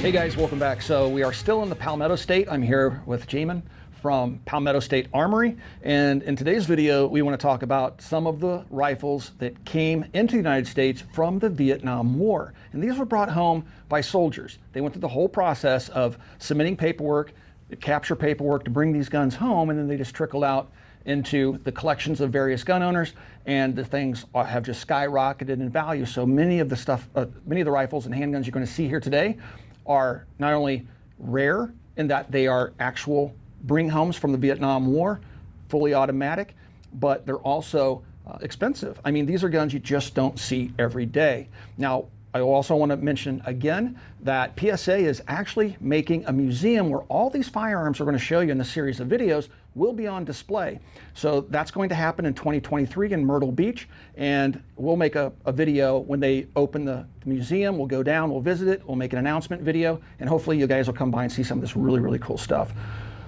Hey guys, welcome back. So we are still in the Palmetto State. I'm here with Jamin from Palmetto State Armory, and in today's video we want to talk about some of the rifles that came into the United States from the Vietnam War. And these were brought home by soldiers. They went through the whole process of submitting paperwork, capture paperwork to bring these guns home, and then they just trickled out into the collections of various gun owners, and the things have just skyrocketed in value. So many of the rifles and handguns you're going to see here today are not only rare in that they are actual bring homes from the Vietnam War, fully automatic, but they're also expensive. I mean, these are guns you just don't see every day. Now, I also want to mention again that PSA is actually making a museum where all these firearms we're going to show you in the series of videos will be on display. So that's going to happen in 2023 in Myrtle Beach, and we'll make a video when they open the museum. We'll go down, we'll visit it, we'll make an announcement video, and hopefully you guys will come by and see some of this really, really cool stuff.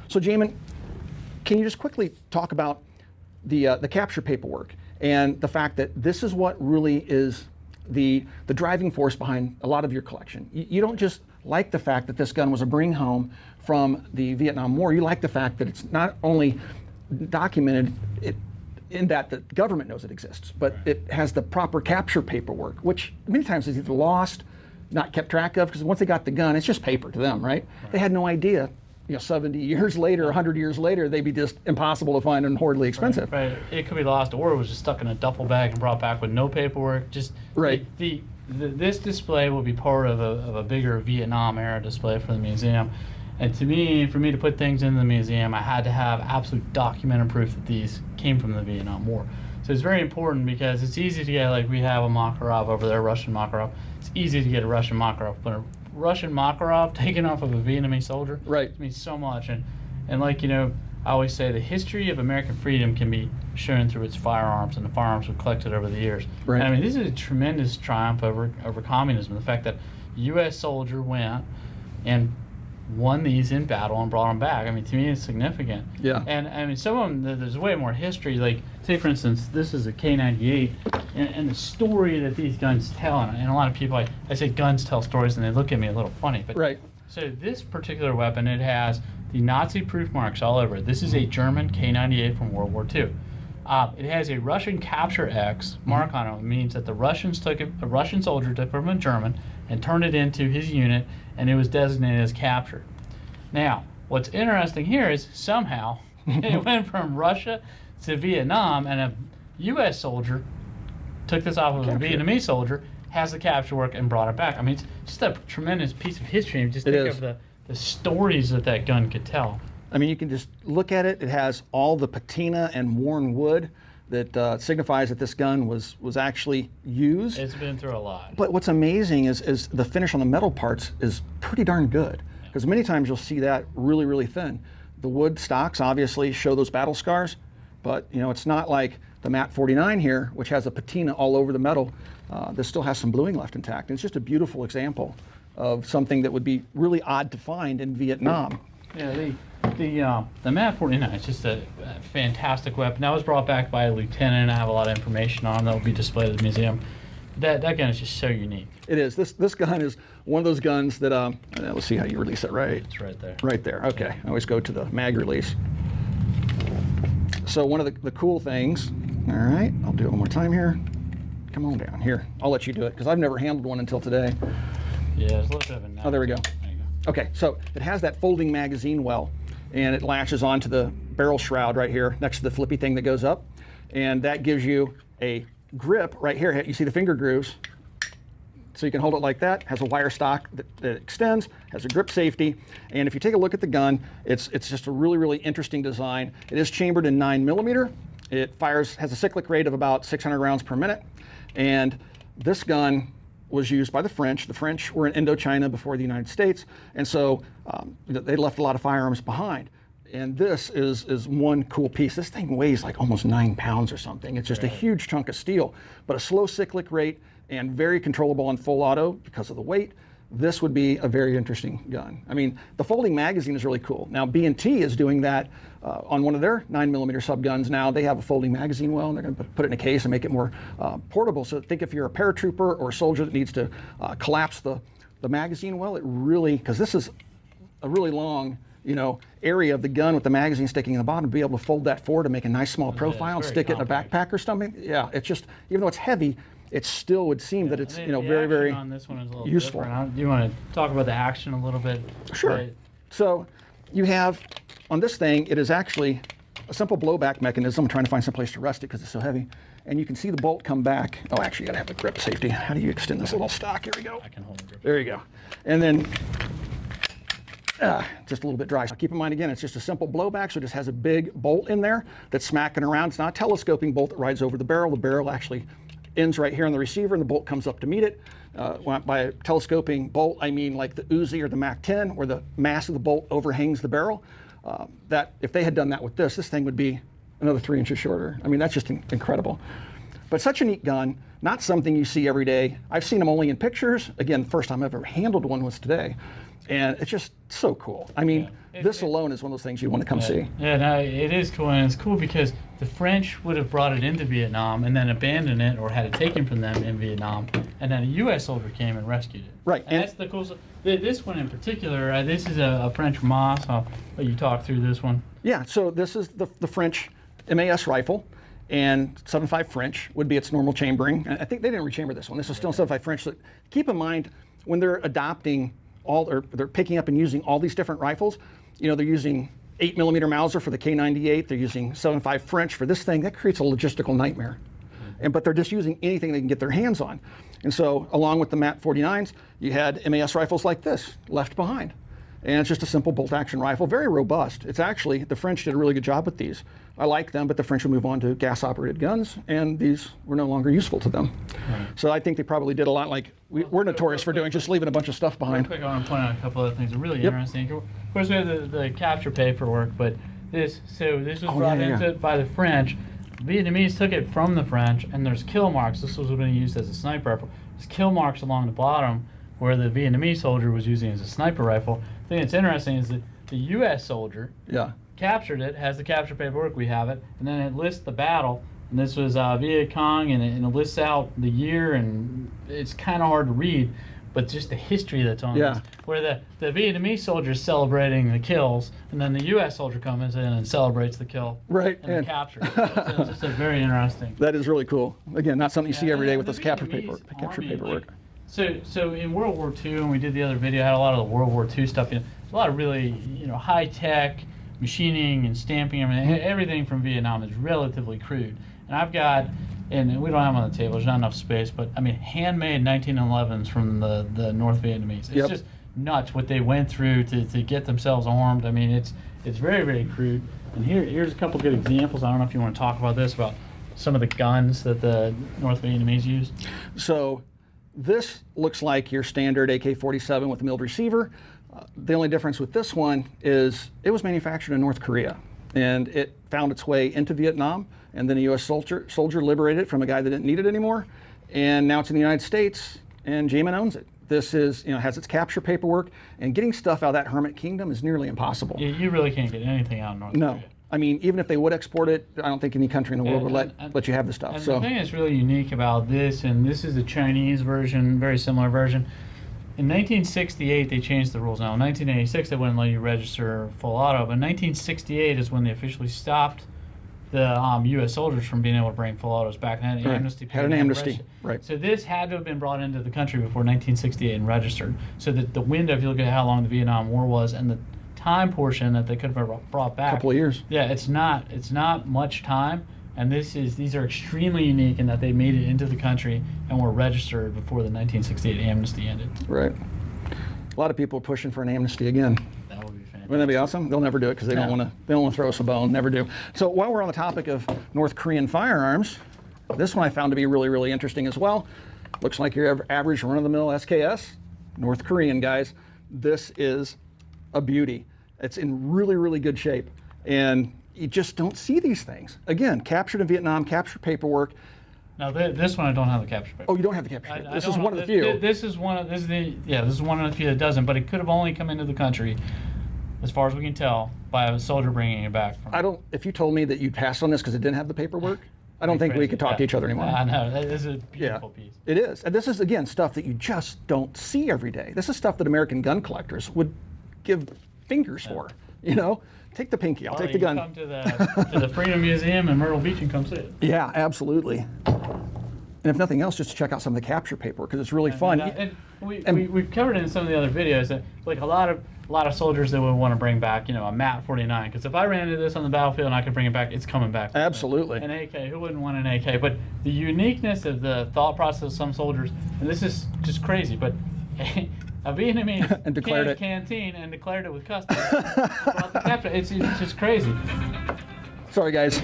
So Jamin, can you just quickly talk about the capture paperwork and the fact that this is what really is the driving force behind a lot of your collection? You don't just like the fact that this gun was a bring home from the Vietnam War. You like the fact that it's not only documented in that the government knows it exists, but it has the proper capture paperwork, which many times is either lost, not kept track of, because once they got the gun, it's just paper to them, right? They had no idea. 70 years later, 100 years later, they'd be just impossible to find and horribly expensive. Right. It could be lost, or it was just stuck in a duffel bag and brought back with no paperwork. Just right. This display will be part of a bigger Vietnam era display for the museum. And to me, for me to put things in the museum, I had to have absolute documented proof that these came from the Vietnam War. So it's very important because it's easy to get, like we have a Makarov over there, Russian Makarov. It's easy to get a Russian Makarov, but a Russian Makarov taken off of a Vietnamese soldier, right, means so much. And like, I always say the history of American freedom can be shown through its firearms, and the firearms were collected over the years. Right. And I mean, this is a tremendous triumph over communism. The fact that a U.S. soldier went and won these in battle and brought them back. I mean, to me, it's significant. Yeah. And I mean, some of them, there's way more history. Like, say, for instance, this is a K98, and the story that these guns tell, and a lot of people, I say guns tell stories, and they look at me a little funny. But right. So this particular weapon, it has the Nazi proof marks all over it. This is a German K98 from World War II. It has a Russian Capture X mark on it. It means that the Russians took it, a Russian soldier took it from a German and turned it into his unit, and it was designated as captured. Now, what's interesting here is somehow it went from Russia to Vietnam, and a U.S. soldier took this off of a Vietnamese soldier, has the capture work, and brought it back. I mean, it's just a tremendous piece of history. Just think of the stories that gun could tell. I mean, you can just look at it. It has all the patina and worn wood that signifies that this gun was actually used. It's been through a lot. But what's amazing is the finish on the metal parts is pretty darn good, because many times you'll see that really, really thin. The wood stocks obviously show those battle scars, but it's not like the MAT-49 here, which has a patina all over the metal. This still has some bluing left intact. And it's just a beautiful example of something that would be really odd to find in Vietnam. Yeah, the MAT-49 is just a fantastic weapon. That was brought back by a lieutenant. I have a lot of information on that will be displayed at the museum. That gun is just so unique. It is. This gun is one of those guns that, let's see how you release it, right? It's right there. Right there, okay. I always go to the mag release. So one of the cool things, all right, I'll do it one more time here. Come on down here. I'll let you do it, because I've never handled one until today. Yeah, there's a little bit of a knife. Oh, there we go. There you go. Okay, so it has that folding magazine well, and it latches onto the barrel shroud right here next to the flippy thing that goes up, and that gives you a grip right here. You see the finger grooves, so you can hold it like that. Has a wire stock that extends, has a grip safety, and if you take a look at the gun, it's just a really, really interesting design. It is chambered in 9mm. It has a cyclic rate of about 600 rounds per minute, and this gun was used by the French. The French were in Indochina before the United States, and so they left a lot of firearms behind. And this is one cool piece. This thing weighs like almost 9 pounds or something. It's just a huge chunk of steel, but a slow cyclic rate and very controllable on full auto because of the weight. This would be a very interesting gun. I mean, the folding magazine is really cool. Now, B&T is doing that on one of their 9mm sub guns now. They have a folding magazine well, and they're going to put it in a case and make it more portable. So think if you're a paratrooper or a soldier that needs to collapse the the magazine well, it really, because this is a really long, area of the gun with the magazine sticking in the bottom, to be able to fold that forward to make a nice small profile and stick it in a backpack or something. Yeah, it's just, even though it's heavy, it still would seem that it's, very, very on this one is a little useful. Do you want to talk about the action a little bit? Sure. So you have, on this thing, it is actually a simple blowback mechanism. I'm trying to find some place to rest it because it's so heavy. And you can see the bolt come back. Oh, actually, you gotta have the grip safety. How do you extend this little stock? Here we go. I can hold the grip. There you go. And then, just a little bit dry. So keep in mind, again, it's just a simple blowback, so it just has a big bolt in there that's smacking around. It's not a telescoping bolt that rides over the barrel. The barrel actually ends right here on the receiver, and the bolt comes up to meet it. By a telescoping bolt, I mean like the Uzi or the MAC-10, where the mass of the bolt overhangs the barrel. That if they had done that with this thing would be another 3 inches shorter. I mean, that's just incredible. But such a neat gun, not something you see every day. I've seen them only in pictures. Again, the first time I've ever handled one was today. And it's just so cool. I mean, this alone is one of those things you want to come see. Yeah, no, it is cool, and it's cool because the French would have brought it into Vietnam and then abandoned it or had it taken from them in Vietnam, and then a U.S. soldier came and rescued it. Right. And that's the cool stuff. This one in particular, this is a French MAS. I'll let you talk through this one. Yeah, so this is the French MAS rifle, and 7.5 French would be its normal chambering. And I think they didn't rechamber this one. This is still 7.5 French. So keep in mind, when they're adopting they're picking up and using all these different rifles, they're using 8mm Mauser for the K98, they're using 7.5 French for this thing. That creates a logistical nightmare. But they're just using anything they can get their hands on. And so along with the MAT-49s, you had MAS rifles like this left behind. And it's just a simple bolt action rifle, very robust. It's actually, the French did a really good job with these. I like them, but the French will move on to gas operated guns, and these were no longer useful to them. Right. So I think they probably did a lot like we're notorious for doing, just leaving a bunch of stuff behind. Real quick, I want to point out a couple other things that are really interesting. Of course, we have the capture paperwork, but this was brought into by the French. Vietnamese took it from the French, and there's kill marks. This was being used as a sniper rifle. There's kill marks along the bottom where the Vietnamese soldier was using it as a sniper rifle. The thing that's interesting is that the U.S. soldier captured it, has the capture paperwork, we have it, and then it lists the battle. And this was Viet Cong, and it lists out the year, and it's kind of hard to read, but just the history that's on this. Where the Vietnamese soldier is celebrating the kills, and then the U.S. soldier comes in and celebrates the kill and the capture. So it's just very interesting. That is really cool. Again, not something you see every day with this capture paperwork. So in World War II, and we did the other video, had a lot of the World War II stuff. A lot of really high-tech machining and stamping. I mean, everything from Vietnam is relatively crude. And I've got, and we don't have them on the table, there's not enough space, but I mean, handmade 1911s from the North Vietnamese. It's just nuts what they went through to get themselves armed. I mean, it's very, very crude. And here's a couple good examples. I don't know if you want to talk about this, about some of the guns that the North Vietnamese used. So this looks like your standard AK47 with a milled receiver. The only difference with this one is it was manufactured in North Korea, and it found its way into Vietnam, and then a U.S. soldier liberated it from a guy that didn't need it anymore, and now it's in the United States, and Jamin owns it. This is, has its capture paperwork, and getting stuff out of that hermit kingdom is nearly impossible. You really can't get anything out of North Korea. No. I mean, even if they would export it, I don't think any country in the world would let you have the stuff. And the thing that's really unique about this, and this is the Chinese version, very similar version. In 1968, they changed the rules. Now, in 1986, they wouldn't let you register full auto, but in 1968 is when they officially stopped the U.S. soldiers from being able to bring full autos back. And had an amnesty. Right. So this had to have been brought into the country before 1968 and registered. So that the window, if you look at how long the Vietnam War was, and the time portion that they could have brought back. A couple of years. Yeah, it's not much time. And these are extremely unique in that they made it into the country and were registered before the 1968 amnesty ended. Right. A lot of people are pushing for an amnesty again. That would be fantastic. Wouldn't that be awesome? They'll never do it because they don't want to throw us a bone. Never do. So while we're on the topic of North Korean firearms, this one I found to be really, really interesting as well. Looks like your average run-of-the-mill SKS, North Korean, guys. This is a beauty. It's in really, really good shape. And you just don't see these things. Again, captured in Vietnam, capture paperwork. Now this one I don't have the capture paper. Oh, you don't have the capture paper. This is one of the few. This is one of the few that doesn't. But it could have only come into the country, as far as we can tell, by a soldier bringing it back. If you told me that you'd passed on this because it didn't have the paperwork, I don't think we could talk to each other anymore. I know, that is a beautiful piece. It is. And this is, again, stuff that you just don't see every day. This is stuff that American gun collectors would give fingers for, you know? Take the pinky, I'll take the gun. Come to the Freedom Museum in Myrtle Beach and come see it. Yeah, absolutely. And if nothing else, just to check out some of the capture paperwork, because it's really fun. We've covered it in some of the other videos that, like, a lot of soldiers that would want to bring back, you know, a MAT-49, because if I ran into this on the battlefield and I could bring it back, it's coming back. Absolutely. An AK, who wouldn't want an AK? But the uniqueness of the thought process of some soldiers, and this is just crazy, but a Vietnamese and declared it. Canteen and declared it with customs. It's just crazy. Sorry, guys.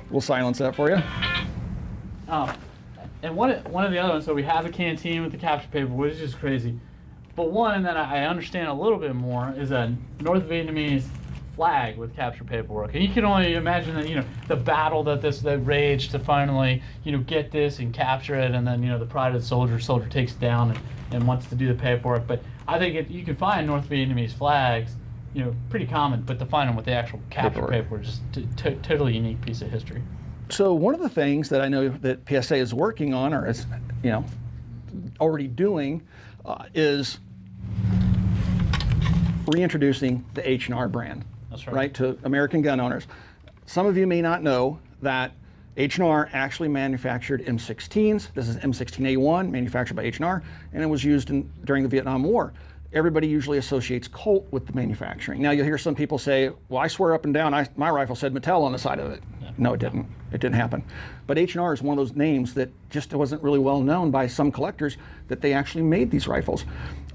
We'll silence that for you. And one of the other ones, so we have a canteen with the capture paper, which is just crazy. But one that I understand a little bit more is a North Vietnamese flag with capture paperwork. And you can only imagine that, you know, the battle that raged to finally, you know, get this and capture it, and then, you know, the pride of the soldier takes it down and wants to do the paperwork. But I think you can find North Vietnamese flags, you know, pretty common, but to find them with the actual capture paperwork is just totally unique piece of history. So one of the things that I know that PSA is working on, or is, you know, already doing, is reintroducing the H&R brand. That's right. Right, to American gun owners. Some of you may not know that H&R actually manufactured M16s. This is M16A1, manufactured by H&R, and it was used during the Vietnam War. Everybody usually associates Colt with the manufacturing. Now you'll hear some people say, well, I swear up and down, my rifle said Mattel on the side of it. Yeah. No, it didn't. It didn't happen. But H&R is one of those names that just wasn't really well known by some collectors that they actually made these rifles.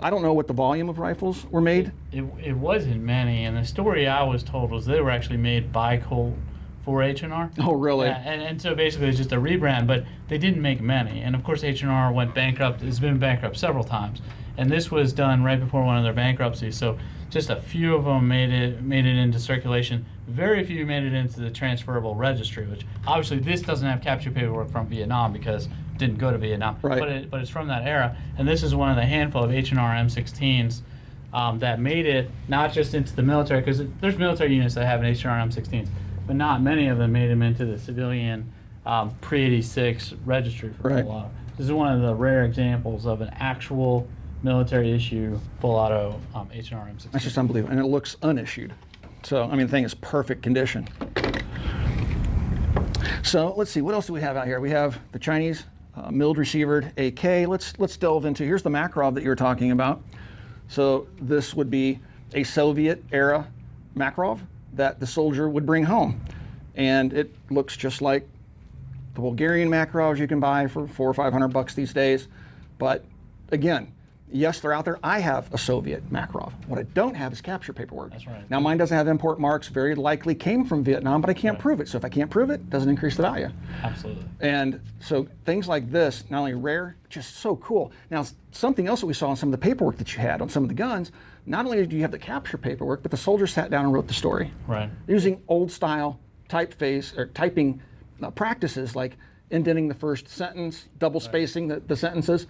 I don't know what the volume of rifles were made. It wasn't many, and the story I was told was they were actually made by Colt for H&R. Oh, really? And so basically it's just a rebrand, but they didn't make many. And of course H&R went bankrupt. It's been bankrupt several times. And this was done right before one of their bankruptcies. So just a few of them made it into circulation. Very few made it into the transferable registry, which obviously this doesn't have capture paperwork from Vietnam because it didn't go to Vietnam. Right. But it's from that era. And this is one of the handful of H&R M16s that made it not just into the military, because there's military units that have an H&R M16s, but not many of them made them into the civilian pre-86 registry for full auto. This is one of the rare examples of an actual military issue full auto H&R M16. That's just unbelievable, and it looks unissued. So, I mean, the thing is perfect condition. So let's see, what else do we have out here? We have the Chinese milled receivered AK. Let's delve into, here's the Makarov that you were talking about. So this would be a Soviet era Makarov that the soldier would bring home. And it looks just like the Bulgarian Makarovs you can buy for $400 or $500 these days. But again, yes, they're out there. I have a Soviet Makarov. What I don't have is capture paperwork. That's right. Now mine doesn't have import marks, very likely came from Vietnam, but I can't prove it. So if I can't prove it, it doesn't increase the value. Absolutely. And so things like this, not only rare, just so cool. Now, something else that we saw in some of the paperwork that you had on some of the guns, not only do you have the capture paperwork, but the soldier sat down and wrote the story. Right. Using old style typeface or typing practices like indenting the first sentence, double spacing the sentences.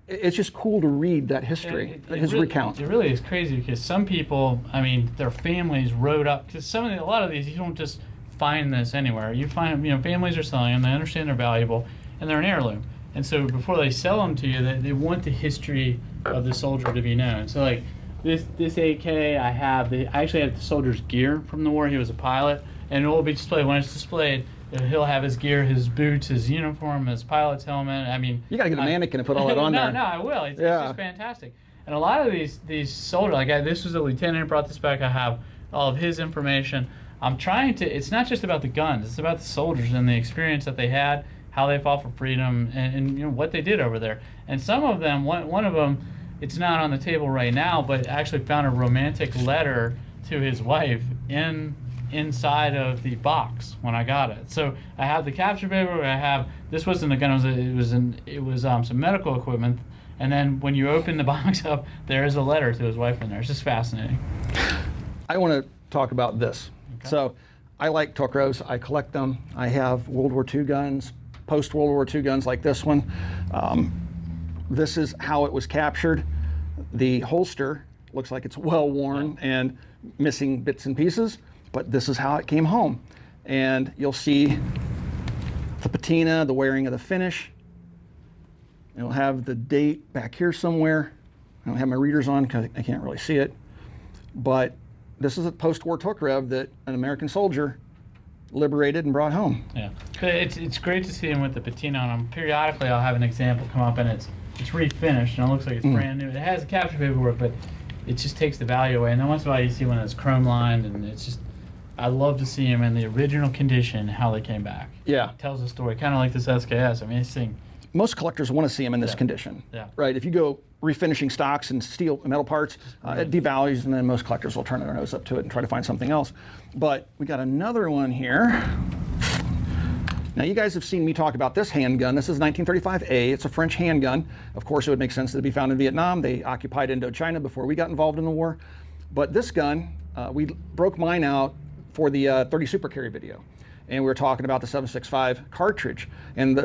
It's just cool to read that history, his recount. It really is crazy because some people, I mean, their families wrote up, because a lot of these, you don't just find this anywhere. You find them, you know, families are selling them, they understand they're valuable, and they're an heirloom. And so before they sell them to you, they want the history of the soldier to be known. So like this AK I actually have the soldier's gear from the war. He was a pilot, and it will be displayed. When it's displayed, he'll have his gear, his boots, his uniform, his pilot's helmet. I mean, you gotta get a mannequin and put all that on there. No, I will. It's just fantastic. And a lot of these soldiers, like this was a lieutenant who brought this back. I have all of his information. I'm trying to. It's not just about the guns. It's about the soldiers and the experience that they had, how they fought for freedom, and you know what they did over there. And some of them, one of them, it's not on the table right now, but actually found a romantic letter to his wife inside of the box when I got it. So I have the capture paper. This wasn't a gun. It was some medical equipment. And then when you open the box up, there is a letter to his wife in there. It's just fascinating. I want to talk about this. Okay. So I like Tokarevs. I collect them. I have World War II guns, post-World War II guns like this one. This is how it was captured. The holster looks like it's well worn and missing bits and pieces, but this is how it came home. And you'll see the patina, the wearing of the finish. It'll have the date back here somewhere. I don't have my readers on because I can't really see it. But this is a post-war Tokarev that an American soldier liberated and brought home. Yeah, but it's great to see him with the patina on him. Periodically, I'll have an example come up, and it's refinished, and it looks like it's brand new. It has the capture paperwork, but it just takes the value away. And then once in a while, you see one that's chrome lined, and it's just, I love to see him in the original condition, how they came back. Yeah, It tells a story, kind of like this SKS. I mean, this thing. most collectors want to see them in this condition. Yeah. Right. If you go refinishing stocks and steel metal parts, it devalues, and then most collectors will turn their nose up to it and try to find something else. But we got another one here. Now, you guys have seen me talk about this handgun. This is 1935A. It's a French handgun. Of course, it would make sense to be found in Vietnam. They occupied Indochina before we got involved in the war. But this gun, we broke mine out for the 30 Super Carry video. And we were talking about the 7.65 cartridge. And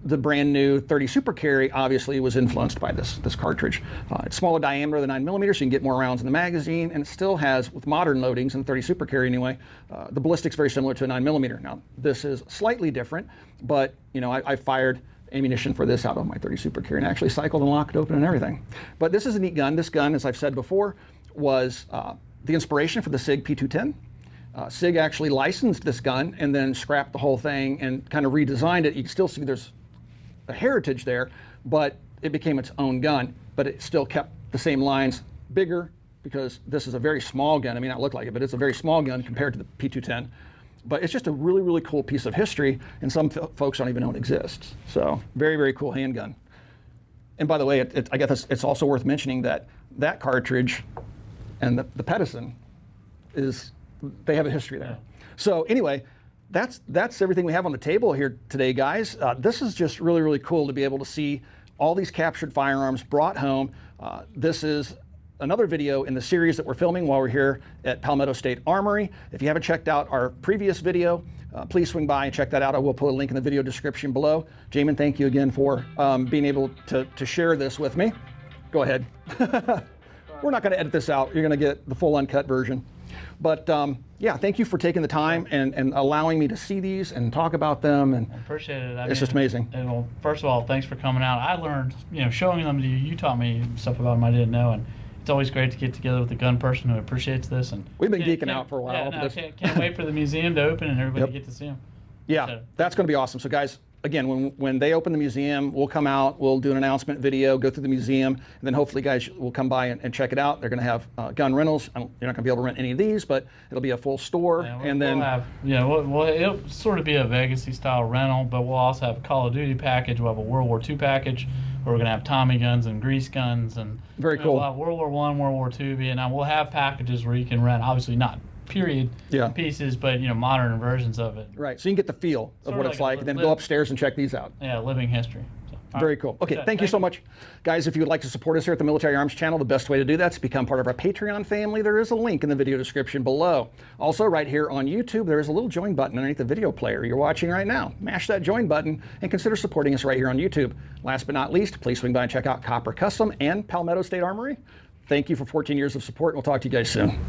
the brand new 30 Super Carry obviously was influenced by this cartridge. It's smaller diameter than 9mm, so you can get more rounds in the magazine, and it still has, with modern loadings in the 30 Super Carry anyway, the ballistic's very similar to a 9mm. Now, this is slightly different, but you know, I fired ammunition for this out of my 30 Super Carry and actually cycled and locked open and everything. But this is a neat gun. This gun, as I've said before, was the inspiration for the SIG P210. SIG actually licensed this gun and then scrapped the whole thing and kind of redesigned it. You can still see there's a heritage there, but it became its own gun, but it still kept the same lines, bigger, because this is a very small gun. I mean, not look like it, but it's a very small gun compared to the P210. But it's just a really, really cool piece of history, and some folks don't even know it exists. So very, very cool handgun. And by the way, I guess it's also worth mentioning that that cartridge and the Pedersen they have a history there. Yeah. So anyway, that's everything we have on the table here today, guys. This is just really, really cool to be able to see all these captured firearms brought home. This is another video in the series that we're filming while we're here at Palmetto State Armory. If you haven't checked out our previous video, please swing by and check that out. I will put a link in the video description below. Jamin, thank you again for being able to share this with me. Go ahead. We're not going to edit this out. You're going to get the full uncut version. But yeah, thank you for taking the time and allowing me to see these and talk about them. And I appreciate it. It's just amazing. Well, first of all, thanks for coming out. I learned, showing them to you. You taught me stuff about them I didn't know, and it's always great to get together with a gun person who appreciates this. And we've been geeking out for a while. Yeah, no, can't wait for the museum to open and everybody to get to see them. Yeah, so, that's going to be awesome. So guys, again, when they open the museum, we'll come out, we'll do an announcement video, go through the museum, and then hopefully guys will come by and check it out. They're going to have gun rentals. You're not going to be able to rent any of these, but it'll be a full store. Yeah, and then it'll sort of be a Vegas-y style rental, but we'll also have a Call of Duty package. We'll have a World War II package where we're going to have Tommy guns and grease guns. And very cool. We'll have World War I, World War II, Vietnam. We'll have packages where you can rent, obviously not period pieces, but modern versions of it. Right, so you can get the feel of what it's like, and then go upstairs and check these out. Yeah, living history. So, very cool. Okay, thank you so much. Guys, if you would like to support us here at the Military Arms Channel, the best way to do that is to become part of our Patreon family. There is a link in the video description below. Also, right here on YouTube, there is a little join button underneath the video player you're watching right now. Mash that join button and consider supporting us right here on YouTube. Last but not least, please swing by and check out Copper Custom and Palmetto State Armory. Thank you for 14 years of support, and we'll talk to you guys soon.